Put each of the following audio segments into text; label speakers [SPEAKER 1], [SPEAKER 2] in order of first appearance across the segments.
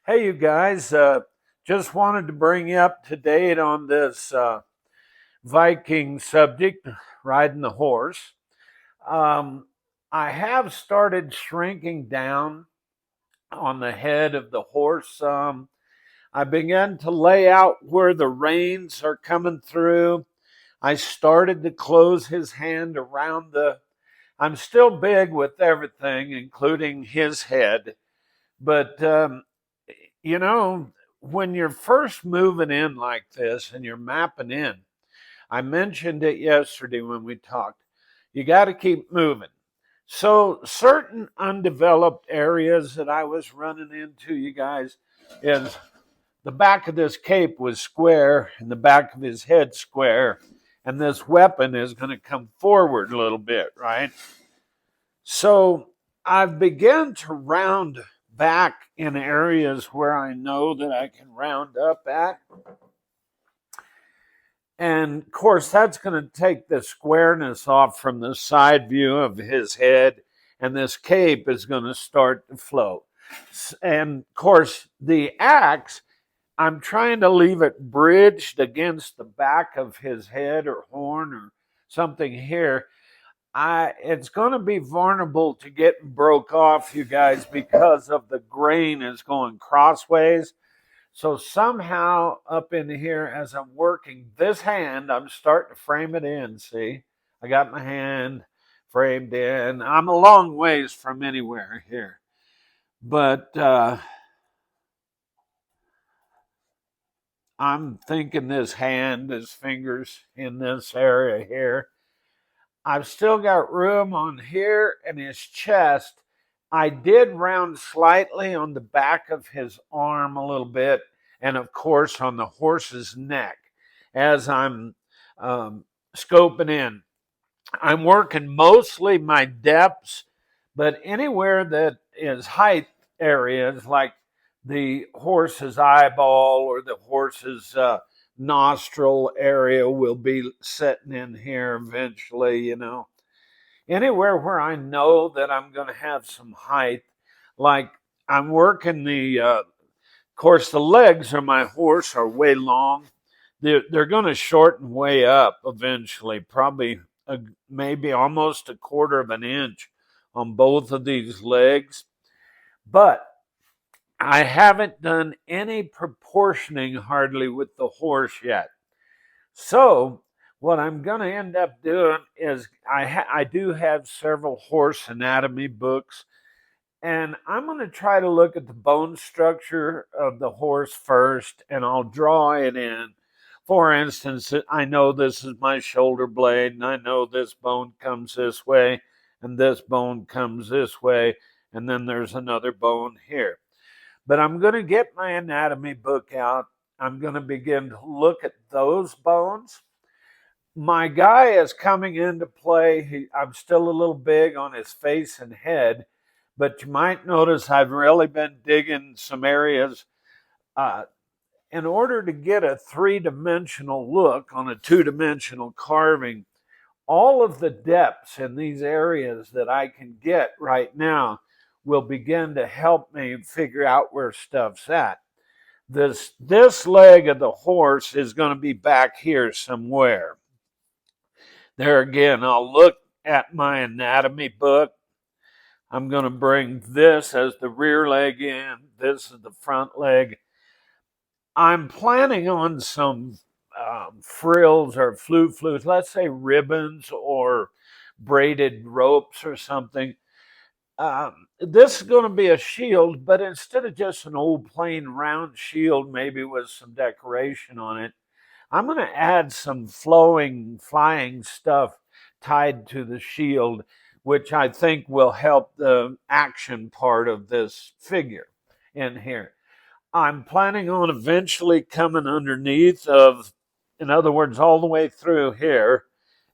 [SPEAKER 1] Hey, you guys, just wanted to bring you up to date on this Viking subject, riding the horse. Um, I have started shrinking down on the head of the horse. I began to lay out where the reins are coming through. I started to close his hand around I'm still big with everything, including his head, but you know, when you're first moving in like this and you're mapping in, I mentioned it yesterday when we talked, you got to keep moving. So, certain undeveloped areas that I was running into, you guys, is the back of this cape was square and the back of his head square. And this weapon is going to come forward a little bit, right? So I've begun to round back in areas where I know that I can round up at. And of course, that's going to take the squareness off from the side view of his head, and this cape is going to start to float. And of course, the axe, I'm trying to leave it bridged against the back of his head or horn or something here. It's going to be vulnerable to getting broke off, you guys, because of the grain is going crossways. So somehow up in here, as I'm working this hand, I'm starting to frame it in. See, I got my hand framed in. I'm a long ways from anywhere here, but I'm thinking this hand, his fingers in this area here. I've still got room on here and his chest. I did round slightly on the back of his arm a little bit, and of course on the horse's neck as I'm scoping in. I'm working mostly my depths, but anywhere that is height areas like the horse's eyeball or the horse's nostril area will be setting in here eventually, Anywhere where I know that I'm going to have some height, like I'm working of course, the legs of my horse are way long. They're going to shorten way up eventually, probably maybe almost a quarter of an inch on both of these legs. But I haven't done any proportioning hardly with the horse yet. So what I'm going to end up doing is I do have several horse anatomy books, and I'm going to try to look at the bone structure of the horse first, and I'll draw it in. For instance, I know this is my shoulder blade, and I know this bone comes this way, and this bone comes this way, and then there's another bone here. But I'm going to get my anatomy book out. I'm going to begin to look at those bones. My guy is coming into play. I'm still a little big on his face and head, but you might notice I've really been digging some areas uh, in order to get a three-dimensional look on a two-dimensional carving. All of the depths in these areas that I can get right now will begin to help me figure out where stuff's at. This leg of the horse is going to be back here somewhere. There again, I'll look at my anatomy book. I'm going to bring this as the rear leg in. This is the front leg. I'm planning on some frills or flutes, let's say ribbons or braided ropes or something. This is going to be a shield, but instead of just an old plain round shield, maybe with some decoration on it, I'm going to add some flowing, flying stuff tied to the shield, which I think will help the action part of this figure in here. I'm planning on eventually coming underneath of, in other words, all the way through here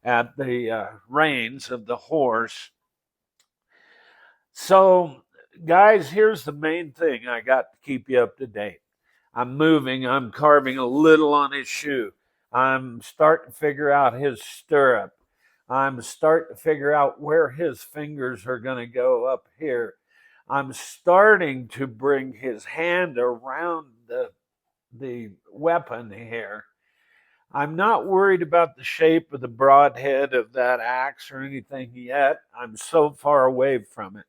[SPEAKER 1] at the reins of the horse. So, guys, here's the main thing I got to keep you up to date. I'm moving, I'm carving a little on his shoe. I'm starting to figure out his stirrup. I'm starting to figure out where his fingers are going to go up here. I'm starting to bring his hand around the weapon here. I'm not worried about the shape of the broadhead of that axe or anything yet. I'm so far away from it.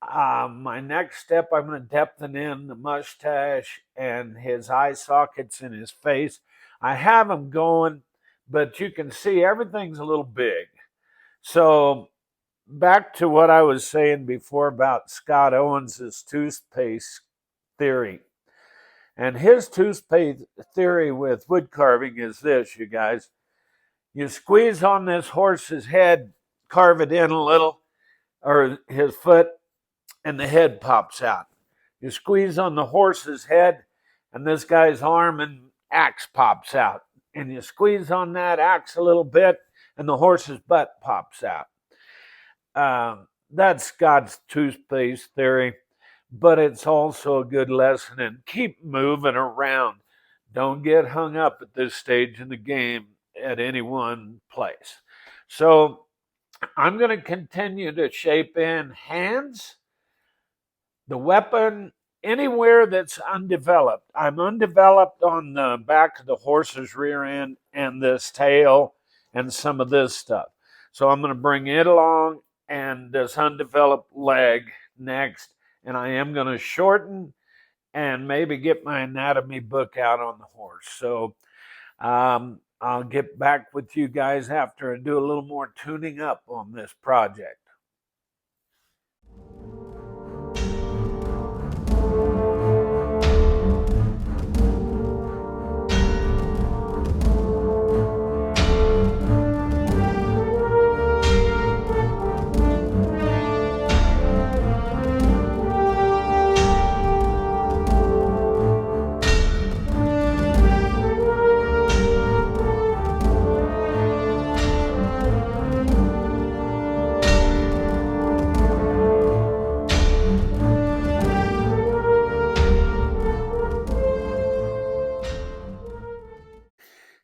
[SPEAKER 1] My next step, I'm going to depthen in the mustache and his eye sockets in his face. I have him going, but you can see everything's a little big. So back to what I was saying before about Scott Owens' toothpaste theory. And his toothpaste theory with wood carving is this, you guys. You squeeze on this horse's head, carve it in a little, or his foot, and the head pops out. You squeeze on the horse's head, and this guy's arm and axe pops out. And you squeeze on that axe a little bit, and the horse's butt pops out. That's God's toothpaste theory, but it's also a good lesson. And keep moving around. Don't get hung up at this stage in the game at any one place. So I'm going to continue to shape in hands, the weapon, anywhere that's undeveloped. I'm undeveloped on the back of the horse's rear end and this tail and some of this stuff. So I'm going to bring it along and this undeveloped leg next. And I am going to shorten and maybe get my anatomy book out on the horse. So I'll get back with you guys after I do a little more tuning up on this project.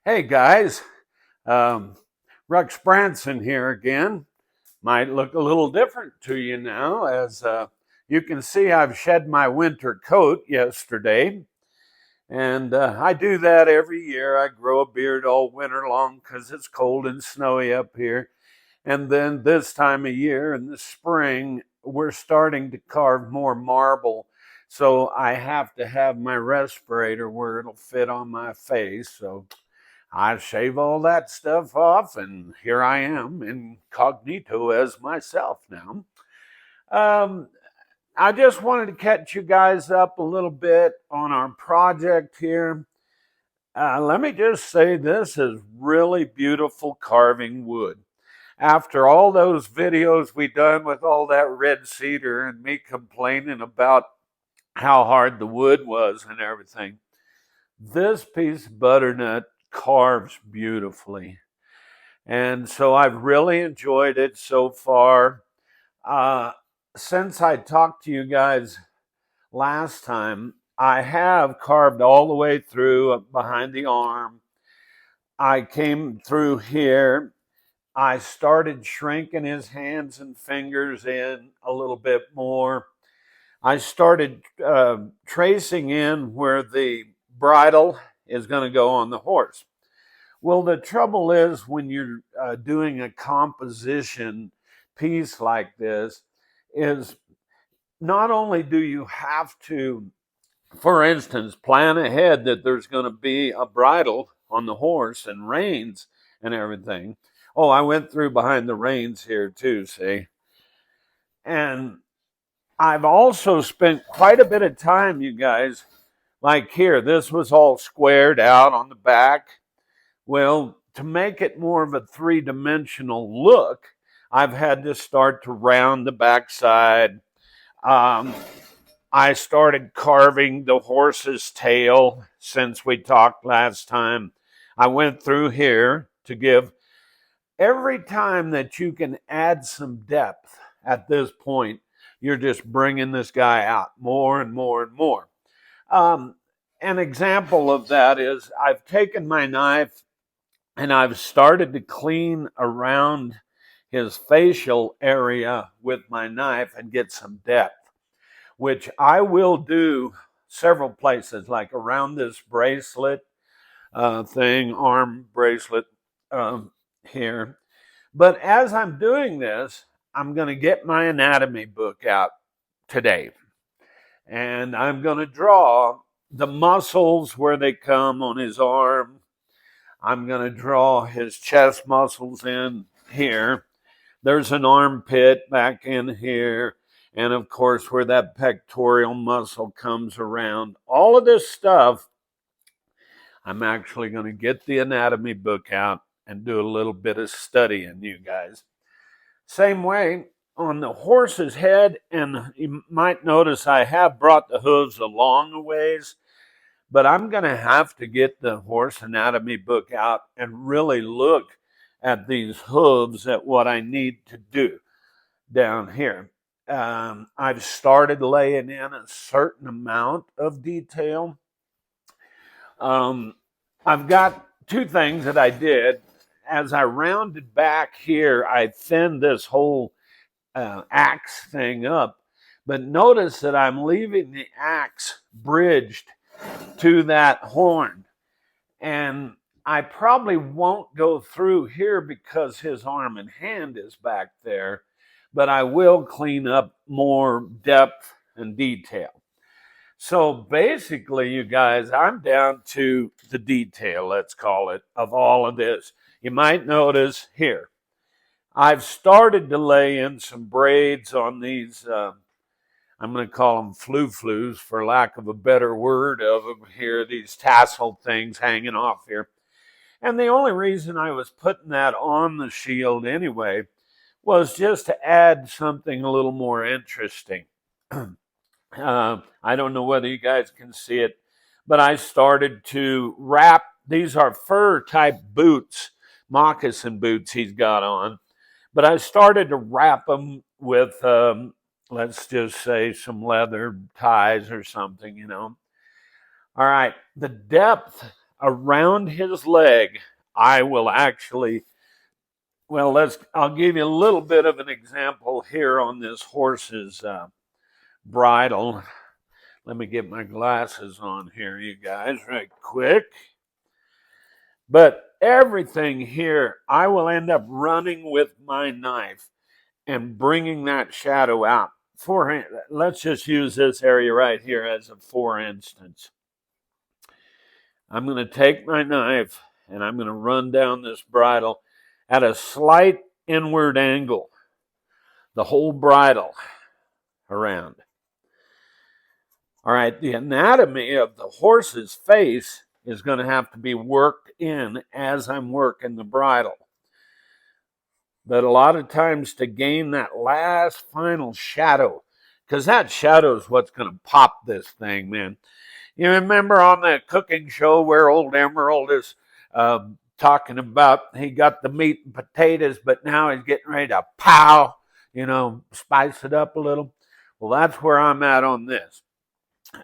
[SPEAKER 1] Hey guys, Rex Branson here again. Might look a little different to you now, as you can see I've shed my winter coat yesterday. And I do that every year. I grow a beard all winter long because it's cold and snowy up here. And then this time of year in the spring, we're starting to carve more marble. So I have to have my respirator where it'll fit on my face. So I shave all that stuff off, and here I am incognito as myself now. I just wanted to catch you guys up a little bit on our project here. Let me just say this is really beautiful carving wood. After all those videos we done with all that red cedar and me complaining about how hard the wood was and everything, this piece of butternut carves beautifully. And so I've really enjoyed it so far. Since I talked to you guys last time, I have carved all the way through behind the arm. I came through here. I started shrinking his hands and fingers in a little bit more. I started tracing in where the bridle is going to go on the horse. Well, the trouble is when you're doing a composition piece like this is not only do you have to, for instance, plan ahead that there's going to be a bridle on the horse and reins and everything. Oh, I went through behind the reins here too, see? And I've also spent quite a bit of time, you guys, like here, this was all squared out on the back. Well, to make it more of a three-dimensional look, I've had to start to round the backside. I started carving the horse's tail since we talked last time. I went through here to give every time that you can add some depth at this point, you're just bringing this guy out more and more and more. An example of that is I've taken my knife and I've started to clean around his facial area with my knife and get some depth, which I will do several places, like around this bracelet thing, arm bracelet here. But as I'm doing this, I'm going to get my anatomy book out today. And I'm going to draw the muscles where they come on his arm. I'm going to draw his chest muscles in here. There's an armpit back in here. And of course, where that pectoral muscle comes around. All of this stuff, I'm actually going to get the anatomy book out and do a little bit of studying, you guys. Same way on the horse's head, and you might notice I have brought the hooves along a ways, but I'm going to have to get the horse anatomy book out and really look at these hooves, at what I need to do down here. I've started laying in a certain amount of detail. I've got two things that I did. As I rounded back here, I thinned this whole axe thing up. But notice that I'm leaving the axe bridged to that horn. And I probably won't go through here because his arm and hand is back there. But I will clean up more depth and detail. So basically, you guys, I'm down to the detail, let's call it, of all of this. You might notice here, I've started to lay in some braids on these, I'm going to call them flus, for lack of a better word of them here, these tassel things hanging off here. And the only reason I was putting that on the shield anyway was just to add something a little more interesting. I don't know whether you guys can see it, but I started to wrap. These are fur type boots, moccasin boots he's got on. But I started to wrap them with, let's just say, some leather ties or something, you know. All right, the depth around his leg, I will actually, well, I'll give you a little bit of an example here on this horse's bridle. Let me get my glasses on here, you guys, right quick. But everything here, I will end up running with my knife and bringing that shadow out. Let's just use this area right here as a for instance. I'm going to take my knife and I'm going to run down this bridle at a slight inward angle, the whole bridle around. All right, the anatomy of the horse's face is going to have to be worked in as I'm working the bridle. But a lot of times to gain that last final shadow, because that shadow is what's going to pop this thing, man. You remember on that cooking show where old Emerald is talking about he got the meat and potatoes, but now he's getting ready to spice it up a little. Well, that's where I'm at on this.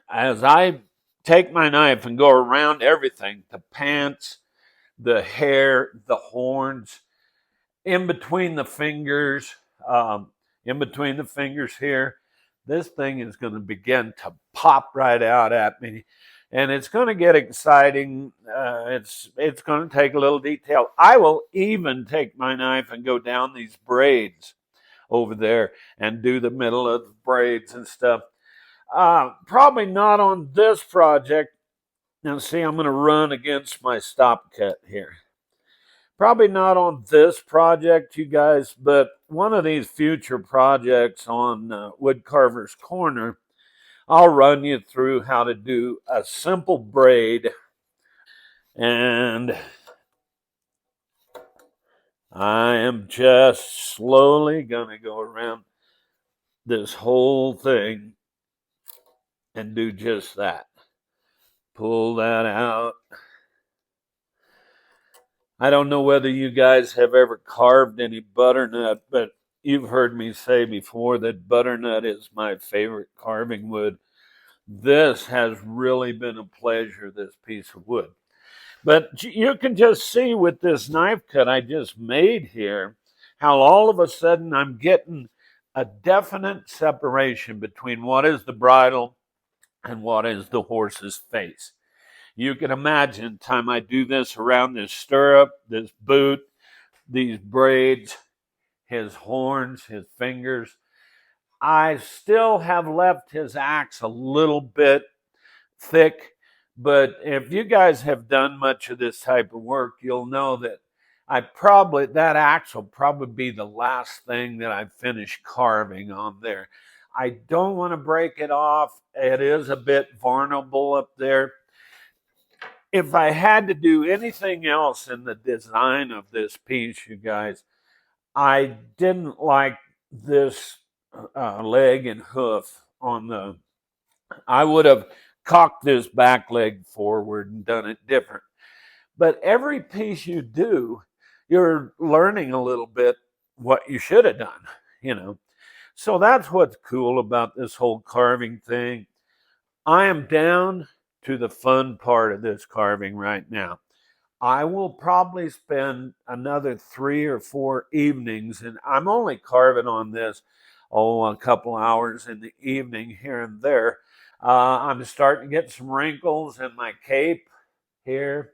[SPEAKER 1] As I take my knife and go around everything, the pants, the hair, the horns, in between the fingers here, this thing is going to begin to pop right out at me. And it's going to get exciting. It's going to take a little detail. I will even take my knife and go down these braids over there and do the middle of the braids and stuff. Probably not on this project. Now, see, I'm going to run against my stop cut here. Probably not on this project, you guys, but one of these future projects on Woodcarver's Corner, I'll run you through how to do a simple braid. And I am just slowly going to go around this whole thing and do just that. Pull that out. I don't know whether you guys have ever carved any butternut, but you've heard me say before that butternut is my favorite carving wood. This has really been a pleasure, this piece of wood. But you can just see with this knife cut I just made here how all of a sudden I'm getting a definite separation between what is the bridle and what is the horse's face. You can imagine time I do this around this stirrup, this boot, these braids, his horns, his fingers. I still have left his axe a little bit thick, but if you guys have done much of this type of work, you'll know that that axe will probably be the last thing that I finish carving on there. I don't want to break it off. It is a bit vulnerable up there. If I had to do anything else in the design of this piece, you guys, I didn't like this leg and hoof on the. I would have cocked this back leg forward and done it different. But every piece you do, you're learning a little bit what you should have done, you know. So that's what's cool about this whole carving thing. I am down to the fun part of this carving right now. I will probably spend another 3 or 4 evenings, and I'm only carving on this, a couple hours in the evening here and there. I'm starting to get some wrinkles in my cape here.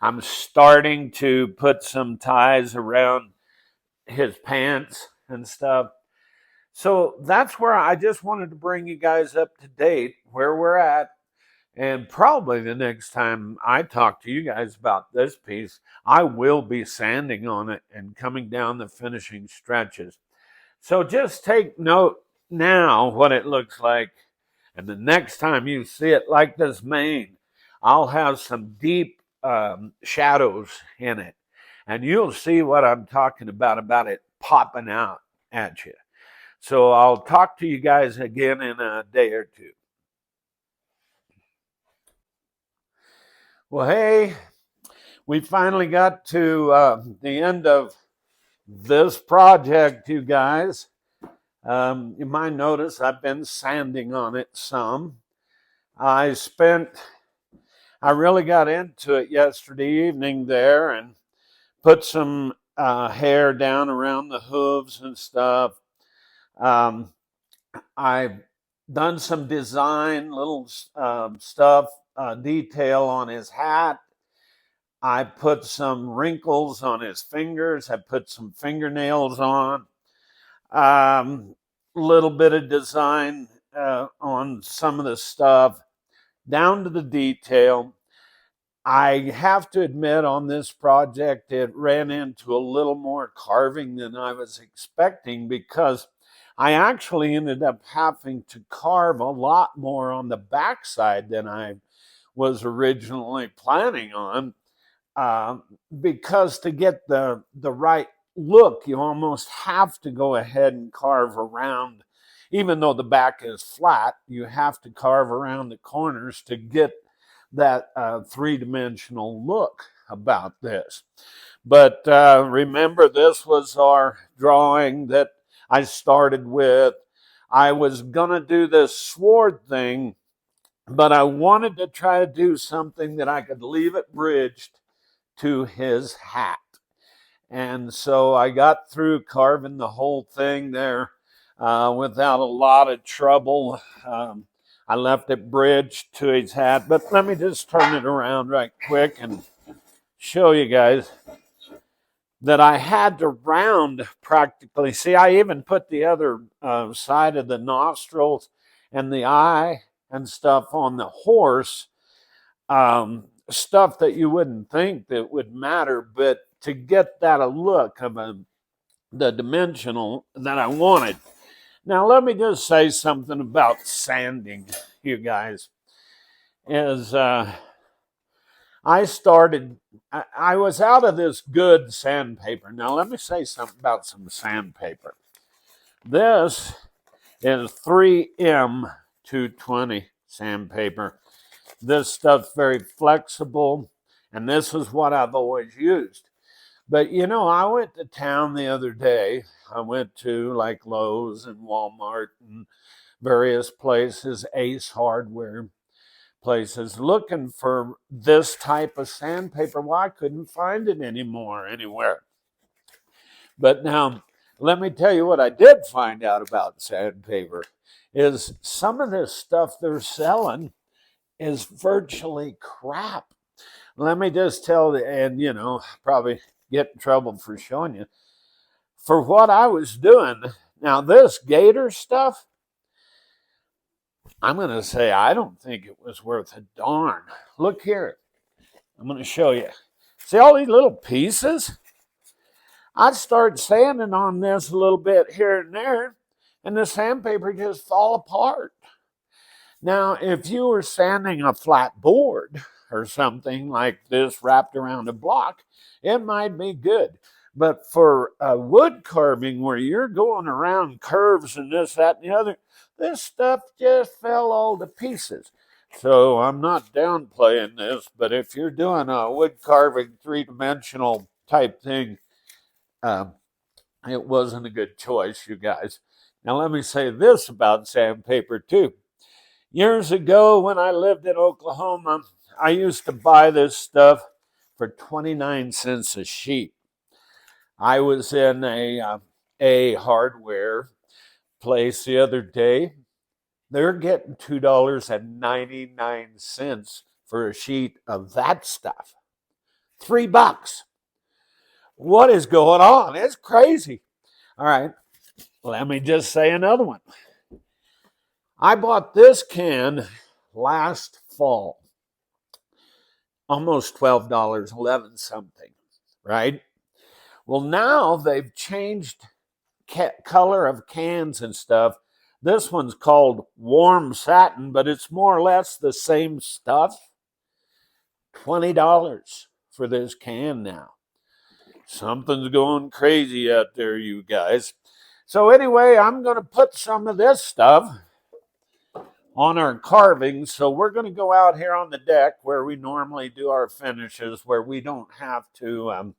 [SPEAKER 1] I'm starting to put some ties around his pants and stuff. So that's where I just wanted to bring you guys up to date where we're at. And probably the next time I talk to you guys about this piece, I will be sanding on it and coming down the finishing stretches. So just take note now what it looks like. And the next time you see it like this mane, I'll have some deep shadows in it. And you'll see what I'm talking about it popping out at you. So I'll talk to you guys again in a day or two. Well, hey, we finally got to the end of this project, you guys. You might notice I've been sanding on it some. I really got into it yesterday evening there and put some hair down around the hooves and stuff. I've done some design, little stuff, detail on his hat. I put some wrinkles on his fingers. I put some fingernails on. Little bit of design on some of the stuff, down to the detail. I have to admit on this project, it ran into a little more carving than I was expecting because I actually ended up having to carve a lot more on the backside than I was originally planning on. Because to get the right look, you almost have to go ahead and carve around. Even though the back is flat, you have to carve around the corners to get that three-dimensional look about this. But remember, this was our drawing that I started with. I was going to do this sword thing, but I wanted to try to do something that I could leave it bridged to his hat. And so I got through carving the whole thing there without a lot of trouble. I left it bridged to his hat, but let me just turn it around right quick and show you guys that I had to round practically. See, I even put the other side of the nostrils and the eye and stuff on the horse. Stuff that you wouldn't think that would matter, but to get that a look of the dimensional that I wanted. Now, let me just say something about sanding, you guys. Is I was out of this good sandpaper. Now, let me say something about some sandpaper. This is 3M 220 sandpaper. This stuff's very flexible, and this is what I've always used. But you know, I went to town the other day. I went to like Lowe's and Walmart and various places, Ace Hardware places, looking for this type of sandpaper. Well, I couldn't find it anymore anywhere. But now Let me tell you what I did find out about sandpaper is some of this stuff they're selling is virtually crap. Let me just tell you, and probably get in trouble for showing you. For what I was doing, now this gator stuff, I'm going to say I don't think it was worth a darn. Look here. I'm going to show you. See all these little pieces? I'd start sanding on this a little bit here and there, and the sandpaper just fall apart. Now, if you were sanding a flat board or something like this wrapped around a block, it might be good. But for wood carving where you're going around curves and this, that, and the other, this stuff just fell all to pieces. So I'm not downplaying this, but if you're doing a wood carving three-dimensional type thing, it wasn't a good choice, you guys. Now let me say this about sandpaper too. Years ago when I lived in Oklahoma, I used to buy this stuff for 29 cents a sheet. I was in a hardware place the other day. They're getting $2.99 for a sheet of that stuff. $3. What is going on? It's crazy. All right, let me just say another one. I bought this can last fall. Almost $12, 11 something, right? Well, now they've changed color of cans and stuff. This one's called warm satin, but it's more or less the same stuff. $20 for this can now. Something's going crazy out there, you guys. So anyway, I'm going to put some of this stuff on our carving. So we're going to go out here on the deck where we normally do our finishes, where we don't have to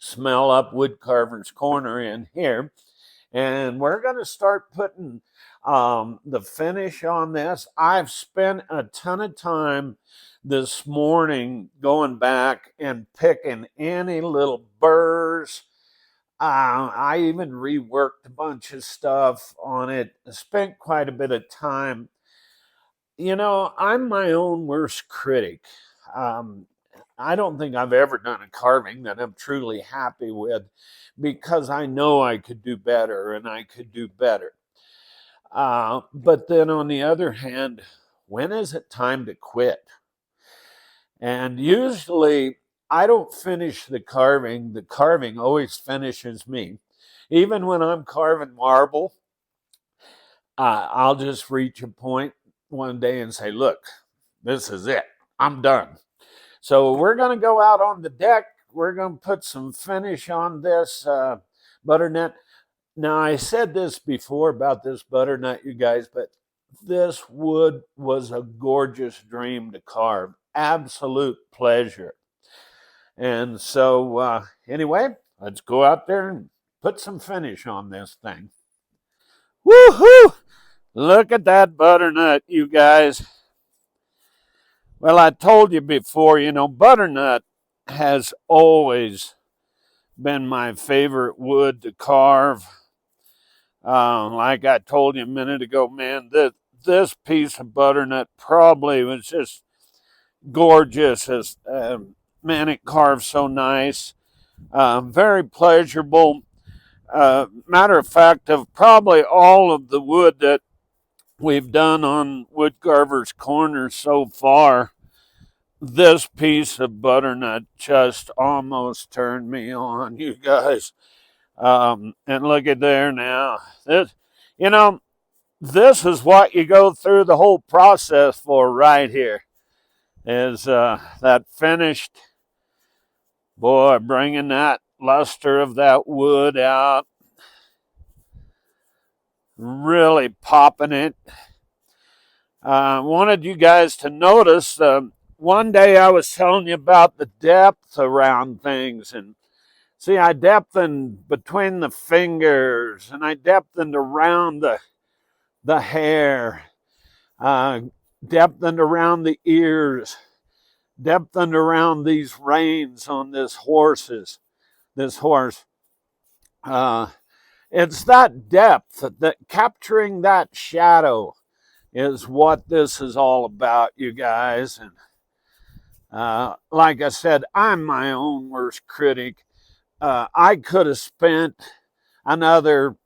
[SPEAKER 1] smell up Woodcarver's Corner in here. And we're going to start putting the finish on this. I've spent a ton of time this morning going back and picking any little burrs. I even reworked a bunch of stuff on it. Spent quite a bit of time. I'm my own worst critic. I don't think I've ever done a carving that I'm truly happy with because I know I could do better and I could do better. But then on the other hand, when is it time to quit? And usually I don't finish the carving always finishes me. Even when I'm carving marble, I'll just reach a point one day and say, look, this is it. I'm done. So we're going to go out on the deck. We're going to put some finish on this butternut. Now, I said this before about this butternut, you guys, but this wood was a gorgeous dream to carve. Absolute pleasure. And so anyway, let's go out there and put some finish on this thing. Woohoo! Look at that butternut, you guys. Well, I told you before, butternut has always been my favorite wood to carve. Like I told you a minute ago, man, this piece of butternut probably was just gorgeous. Man, it carves so nice. Very pleasurable. Matter of fact, of probably all of the wood that we've done on Woodcarver's Corner so far, this piece of butternut just almost turned me on, you guys. And look at there now. This is what you go through the whole process for right here. Is that finished, boy, bringing that luster of that wood out, really popping it. I wanted you guys to notice, one day I was telling you about the depth around things, and see, I depthened between the fingers, and I depthened around the hair, depthened around the ears, depthened around these reins on this horse. it's that depth, that capturing that shadow is what this is all about, you guys. And like I said, I'm my own worst critic. I could have spent another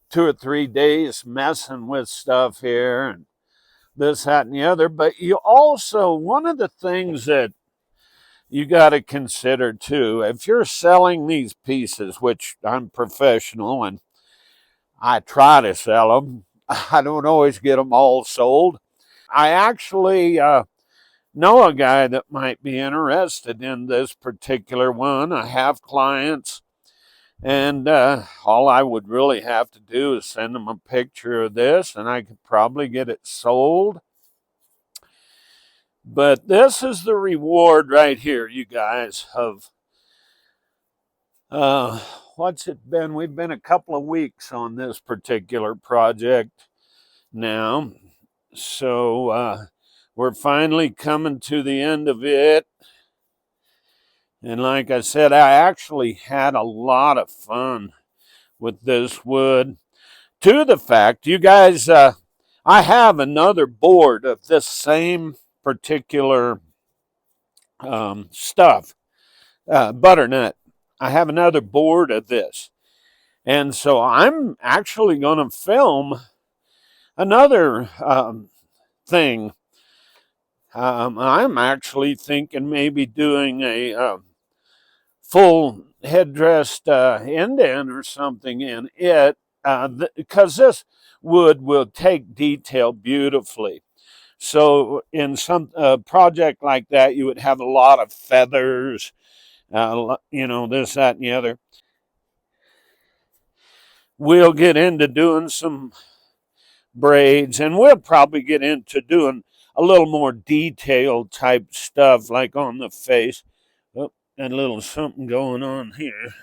[SPEAKER 1] 2 or 3 days messing with stuff here and this, that, and the other. But you also, one of the things that you got to consider too, if you're selling these pieces, which I'm professional and I try to sell them, I don't always get them all sold. I actually know a guy that might be interested in this particular one. I have clients, and all I would really have to do is send them a picture of this, and I could probably get it sold. But this is the reward right here, you guys, of what's it been? We've been a couple of weeks on this particular project now. So we're finally coming to the end of it. And like I said, I actually had a lot of fun with this wood. To the fact, you guys, I have another board of this same particular stuff, butternut. I have another board of this. And so I'm actually going to film another thing. I'm actually thinking maybe doing a full headdressed indent or something in it, because this wood will take detail beautifully. So in some project like that, you would have a lot of feathers, this, that, and the other. We'll get into doing some braids, and we'll probably get into doing a little more detailed type stuff, like on the face. Oh, and a little something going on here.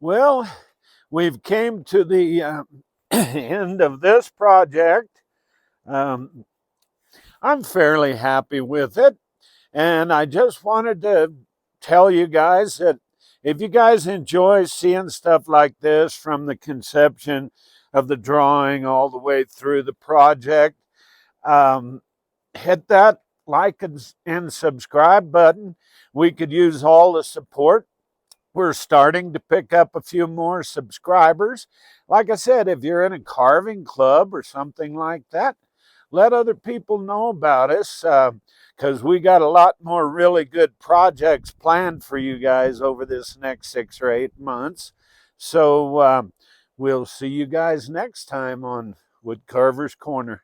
[SPEAKER 1] Well, we've came to the end of this project. I'm fairly happy with it. And I just wanted to tell you guys that if you guys enjoy seeing stuff like this from the conception of the drawing all the way through the project, hit that like and subscribe button. We could use all the support. We're starting to pick up a few more subscribers. Like I said, if you're in a carving club or something like that, let other people know about us, because we got a lot more really good projects planned for you guys over this next 6 or 8 months. So we'll see you guys next time on Woodcarver's Corner.